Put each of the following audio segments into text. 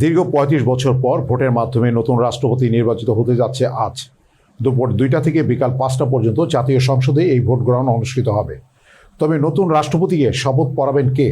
দীর্ঘ ৩৫ বছর পর ভোটের মাধ্যমে নতুন রাষ্ট্রপতি নির্বাচিত হতে যাচ্ছে আজ। দুপুর ২টা থেকে বিকাল ৫টা পর্যন্ত জাতীয় সংসদে এই ভোট গ্রহণ অনুষ্ঠিত হবে। তবে নতুন রাষ্ট্রপতিকে শপথ পড়াবেন কে,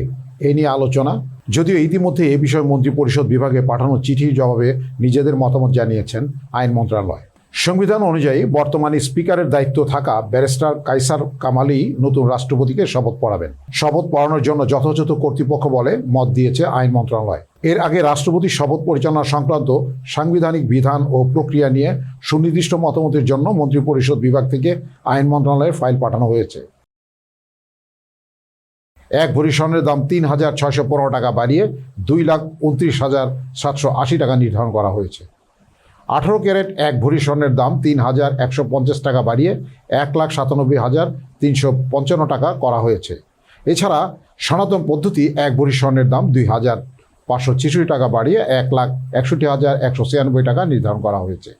এ নিয়ে আলোচনা। যদিও ইতিমধ্যে এ বিষয়ে মন্ত্রিপরিষদ বিভাগে পাঠানো চিঠির জবাবে নিজেদের মতামত জানিয়েছেন আইন মন্ত্রণালয়। সংবিধান অনুযায়ী বর্তমানে স্পিকারের দায়িত্ব থাকা ব্যারিস্টার কায়সার কামালই নতুন রাষ্ট্রপতিকে শপথ পড়াবেন। শপথ পড়ানোর জন্য যথাযথ কর্তৃপক্ষ বলে মত দিয়েছে আইন মন্ত্রণালয়। এর আগে রাষ্ট্রপতির শপথ পরিচালনা সংক্রান্ত সাংবিধানিক বিধান ও প্রক্রিয়া নিয়ে সুনির্দিষ্ট মতামতের জন্য মন্ত্রিপরিষদ বিভাগ থেকে আইন মন্ত্রণালয়ের ফাইল পাঠানো হয়েছে। এক ভরি স্বর্ণের দাম ৩,৬১৫ টাকা বাড়িয়ে ২,২৯,৭৮০ টাকা নির্ধারণ করা হয়েছে। ১৮ ক্যারেট এক ভরি স্বর্ণের দাম ৩,১৫০ টাকা বাড়িয়ে ১,৯৭,৩৫৫ টাকা করা হয়েছে। এছাড়া সনাতন পদ্ধতি এক ভরি স্বর্ণের দাম ২,৫৬৬ টাকা বাড়িয়ে ১,৬১,১৯৬ টাকা নির্ধারণ করা হয়েছে।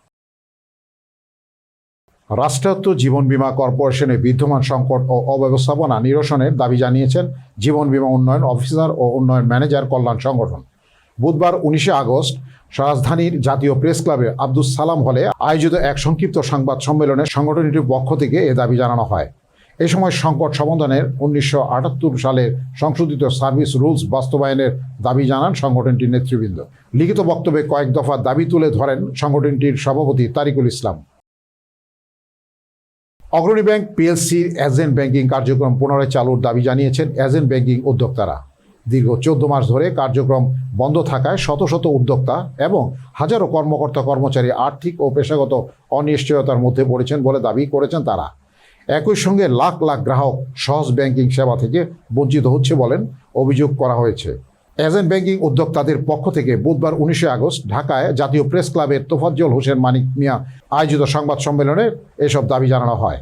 রাষ্ট্রায়ত্ত জীবন বীমা কর্পোরেশনে বিদ্যমান সংকট ও অব্যবস্থাপনা নিরসনের দাবি জানিয়েছেন জীবন বীমা উন্নয়ন অফিসার ও উন্নয়ন ম্যানেজার কল্যাণ সংগঠন। বুধবার ১৯ আগস্ট রাজধানীর জাতীয় প্রেস ক্লাবে আব্দুস সালাম হলে আয়োজিত এক সংক্ষিপ্ত সংবাদ সম্মেলনে সংগঠনটির পক্ষ থেকে এ দাবি জানানো হয়। এ সময় সংকট সমাধানের ১৯৭৮ সালের সংশোধিত সার্ভিস রুলস বাস্তবায়নের দাবি জানান সংগঠনটির নেতৃবৃন্দ। লিখিত বক্তব্যে কয়েক দফা দাবি তুলে ধরেন সংগঠনটির সভাপতি তারিকুল ইসলাম। অগ্রণী ব্যাংক পিএলসির এজেন্ট ব্যাংকিং কার্যক্রম পুনরায় চালুর দাবি জানিয়েছেন এজেন্ট ব্যাংকিং উদ্যোক্তারা। দীর্ঘ ১৪ মাস ধরে কার্যক্রম বন্ধ থাকায় শত শত উদ্যোক্তা এবং হাজারো কর্মকর্তা কর্মচারী আর্থিক ও পেশাগত অনিশ্চয়তার মধ্যে পড়েছেন বলে দাবি করেছেন তারা। একই সঙ্গে লাখ লাখ গ্রাহক সহজ ব্যাংকিং সেবা থেকে বঞ্চিত হচ্ছে বলেন অভিযোগ করা হয়েছে। এজেন্ট ব্যাংকিং উদ্যোক্তাদের পক্ষ থেকে বুধবার ১৯ আগস্ট ঢাকায় জাতীয় প্রেস ক্লাবের তোফাজ্জল হোসেন মানিক মিয়া আয়োজিত সংবাদ সম্মেলনে এসব দাবি জানানো হয়।